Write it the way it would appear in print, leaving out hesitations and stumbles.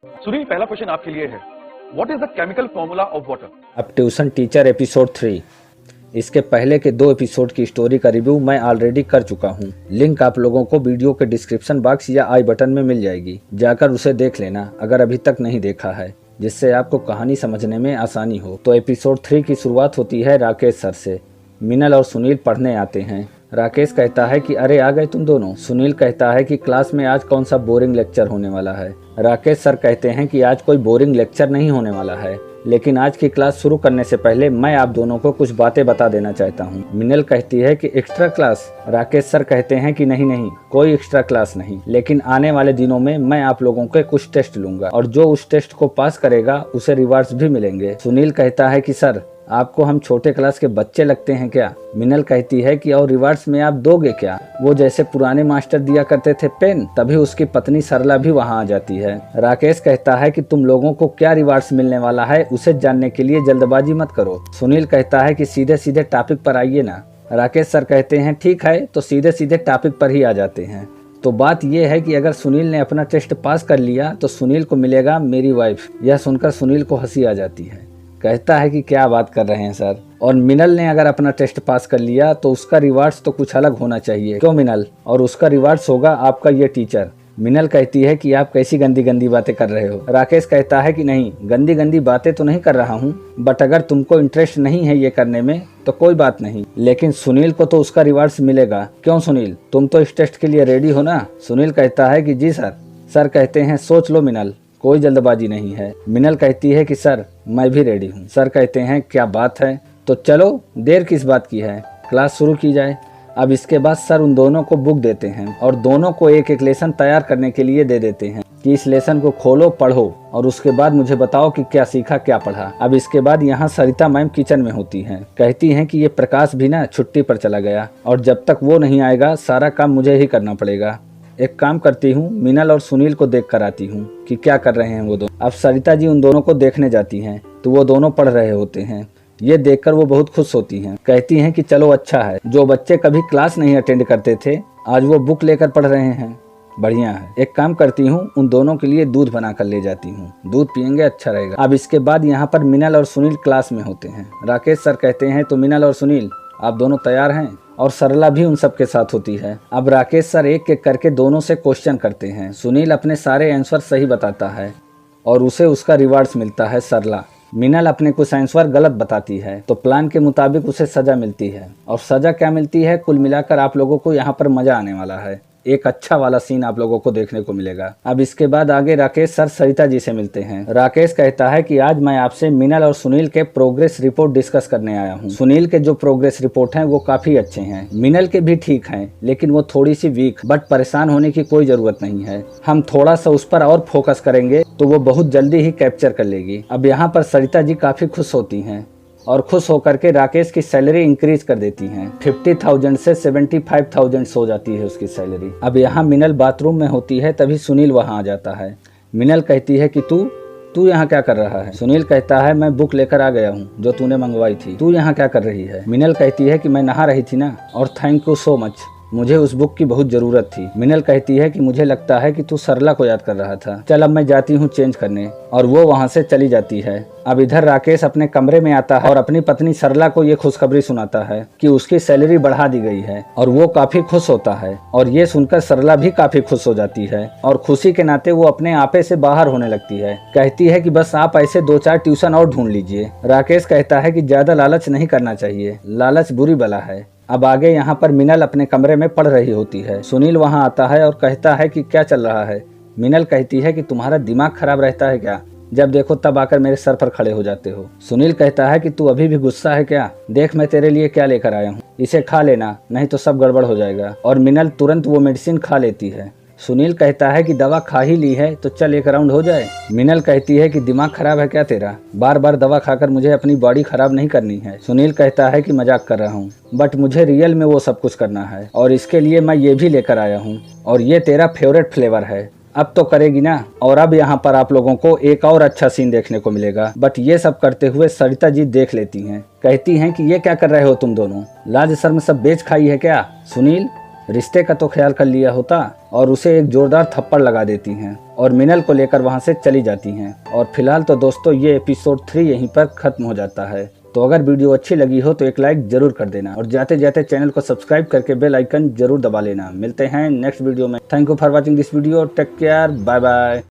सुनील, पहला क्वेश्चन आपके लिए है, what is the chemical formula of water? अब ट्यूशन टीचर एपिसोड 3। इसके पहले के 2 एपिसोड की स्टोरी का रिव्यू मैं ऑलरेडी कर चुका हूँ। लिंक आप लोगों को वीडियो के डिस्क्रिप्शन बॉक्स या आई बटन में मिल जाएगी, जाकर उसे देख लेना अगर अभी तक नहीं देखा है, जिससे आपको कहानी समझने में आसानी हो। तो एपिसोड 3 की शुरुआत होती है राकेश सर से। मिनल और सुनील पढ़ने आते हैं। राकेश कहता है कि अरे आ गए तुम दोनों। सुनील कहता है कि क्लास में आज कौन सा बोरिंग लेक्चर होने वाला है। राकेश सर कहते हैं कि आज कोई बोरिंग लेक्चर नहीं होने वाला है, लेकिन आज की क्लास शुरू करने से पहले मैं आप दोनों को कुछ बातें बता देना चाहता हूँ। मिनल कहती है कि एक्स्ट्रा क्लास। राकेश सर कहते हैं कि नहीं, कोई एक्स्ट्रा क्लास नहीं, लेकिन आने वाले दिनों में मैं आप लोगों के कुछ टेस्ट लूंगा और जो उस टेस्ट को पास करेगा उसे रिवार्ड्स भी मिलेंगे। सुनील कहता है कि सर आपको हम छोटे क्लास के बच्चे लगते हैं क्या? मिनल कहती है कि और रिवार्ड्स में आप दोगे क्या? वो जैसे पुराने मास्टर दिया करते थे पेन। तभी उसकी पत्नी सरला भी वहाँ आ जाती है। राकेश कहता है कि तुम लोगों को क्या रिवार्ड्स मिलने वाला है उसे जानने के लिए जल्दबाजी मत करो। सुनील कहता है कि सीधे सीधे टॉपिक पर आइए ना। राकेश सर कहते हैं ठीक है, तो सीधे सीधे टॉपिक पर ही आ जाते हैं। तो बात यह है कि अगर सुनील ने अपना टेस्ट पास कर लिया तो सुनील को मिलेगा मेरी वाइफ। यह सुनकर सुनील को हंसी आ जाती है। कहता है कि क्या बात कर रहे हैं सर। और मिनल ने अगर अपना टेस्ट पास कर लिया तो उसका रिवार्ड्स तो कुछ अलग होना चाहिए, क्यों मिनल? और उसका रिवार्ड्स होगा आपका ये टीचर। मिनल कहती है कि आप कैसी गंदी गंदी बातें कर रहे हो। राकेश कहता है कि नहीं, गंदी गंदी बातें तो नहीं कर रहा हूँ, बट अगर तुमको इंटरेस्ट नहीं है ये करने में तो कोई बात नहीं, लेकिन सुनील को तो उसका रिवार्ड्स मिलेगा। क्यों सुनील, तुम तो इस टेस्ट के लिए रेडी हो ना? सुनील कहता है कि जी सर। सर कहते हैं सोच लो मिनल, कोई जल्दबाजी नहीं है। मिनल कहती है कि सर मैं भी रेडी हूँ। सर कहते हैं क्या बात है, तो चलो देर किस बात की है, क्लास शुरू की जाए। अब इसके बाद सर उन दोनों को बुक देते हैं और दोनों को एक एक लेसन तैयार करने के लिए दे देते हैं कि इस लेसन को खोलो, पढ़ो और उसके बाद मुझे बताओ कि क्या सीखा क्या पढ़ा। अब इसके बाद यहाँ सरिता मैम किचन में होती हैं। कहती हैं कि ये प्रकाश भी ना छुट्टी पर चला गया और जब तक वो नहीं आएगा सारा काम मुझे ही करना पड़ेगा। एक काम करती हूँ, मिनल और सुनील को देख कर आती हूँ कि क्या कर रहे हैं वो दोनों। अब सरिता जी उन दोनों को देखने जाती हैं तो वो दोनों पढ़ रहे होते हैं। ये देखकर वो बहुत खुश होती हैं। कहती हैं कि चलो अच्छा है, जो बच्चे कभी क्लास नहीं अटेंड करते थे आज वो बुक लेकर पढ़ रहे हैं, बढ़िया है। एक काम करती हूँ, उन दोनों के लिए दूध बना कर ले जाती हूँ, दूध पियेंगे अच्छा रहेगा। अब इसके बाद यहाँ पर मिनल और सुनील क्लास में होते हैं। राकेश सर कहते हैं तो मिनल और सुनील आप दोनों तैयार हैं? और सरला भी उन सब के साथ होती है। अब राकेश सर एक एक करके दोनों से क्वेश्चन करते हैं। सुनील अपने सारे आंसर सही बताता है और उसे उसका रिवार्ड्स मिलता है सरला। मिनल अपने कुछ आंसर गलत बताती है तो प्लान के मुताबिक उसे सजा मिलती है। और सजा क्या मिलती है, कुल मिलाकर आप लोगों को यहाँ पर मजा आने वाला है। एक अच्छा वाला सीन आप लोगों को देखने को मिलेगा। अब इसके बाद आगे राकेश सर सरिता जी से मिलते हैं। राकेश कहता है कि आज मैं आपसे मिनल और सुनील के प्रोग्रेस रिपोर्ट डिस्कस करने आया हूँ। सुनील के जो प्रोग्रेस रिपोर्ट हैं वो काफी अच्छे हैं, मिनल के भी ठीक हैं, लेकिन वो थोड़ी सी वीक। बट परेशान होने की कोई जरूरत नहीं है, हम थोड़ा सा उस पर और फोकस करेंगे तो वो बहुत जल्दी ही कैप्चर कर लेगी। अब यहाँ पर सरिता जी काफी खुश होती हैं और खुश होकर के राकेश की सैलरी इंक्रीज कर देती हैं। 50,000 से 75,000 हो जाती है उसकी सैलरी। अब यहाँ मिनल बाथरूम में होती है, तभी सुनील वहाँ आ जाता है। मिनल कहती है कि तू यहाँ क्या कर रहा है? सुनील कहता है मैं बुक लेकर आ गया हूँ जो तूने मंगवाई थी। तू यहाँ क्या कर रही है? मिनल कहती है कि मैं नहा रही थी ना, और थैंक यू सो मच, मुझे उस बुक की बहुत जरूरत थी। मिनल कहती है कि मुझे लगता है कि तू सरला को याद कर रहा था, चल अब मैं जाती हूँ चेंज करने। और वो वहाँ से चली जाती है। अब इधर राकेश अपने कमरे में आता है और अपनी पत्नी सरला को ये खुशखबरी सुनाता है कि उसकी सैलरी बढ़ा दी गई है और वो काफी खुश होता है। और ये सुनकर सरला भी काफी खुश हो जाती है और खुशी के नाते वो अपने आपे से बाहर होने लगती है। कहती है कि बस आप ऐसे 2-4 ट्यूशन और ढूंढ लीजिए। राकेश कहता है कि ज्यादा लालच नहीं करना चाहिए, लालच बुरी बला है। अब आगे यहाँ पर मिनल अपने कमरे में पढ़ रही होती है। सुनील वहाँ आता है और कहता है कि क्या चल रहा है? मिनल कहती है कि तुम्हारा दिमाग खराब रहता है क्या, जब देखो तब आकर मेरे सर पर खड़े हो जाते हो। सुनील कहता है कि तू अभी भी गुस्सा है क्या? देख मैं तेरे लिए क्या लेकर आया हूँ, इसे खा लेना नहीं तो सब गड़बड़ हो जाएगा। और मिनल तुरंत वो मेडिसिन खा लेती है। सुनील कहता है कि दवा खा ही ली है तो चल एक राउंड हो जाए। मिनल कहती है कि दिमाग खराब है क्या तेरा, बार बार दवा खाकर मुझे अपनी बॉडी खराब नहीं करनी है। सुनील कहता है कि मजाक कर रहा हूँ, बट मुझे रियल में वो सब कुछ करना है और इसके लिए मैं ये भी लेकर आया हूँ और ये तेरा फेवरेट फ्लेवर है, अब तो करेगी ना। और अब यहाँ पर आप लोगों को एक और अच्छा सीन देखने को मिलेगा, बट ये सब करते हुए सरिता जी देख लेती हैं। कहती हैं कि ये क्या कर रहे हो तुम दोनों, लाज शर्म सब बेच खाई है क्या? सुनील रिश्ते का तो ख्याल कर लिया होता, और उसे एक जोरदार थप्पड़ लगा देती हैं और मिनल को लेकर वहां से चली जाती हैं। और फिलहाल तो दोस्तों ये एपिसोड 3 यहीं पर खत्म हो जाता है। तो अगर वीडियो अच्छी लगी हो तो एक लाइक जरूर कर देना और जाते जाते चैनल को सब्सक्राइब करके बेल आइकन जरूर दबा लेना। मिलते हैं नेक्स्ट वीडियो में। Thank you for watching this video. Take care. Bye bye.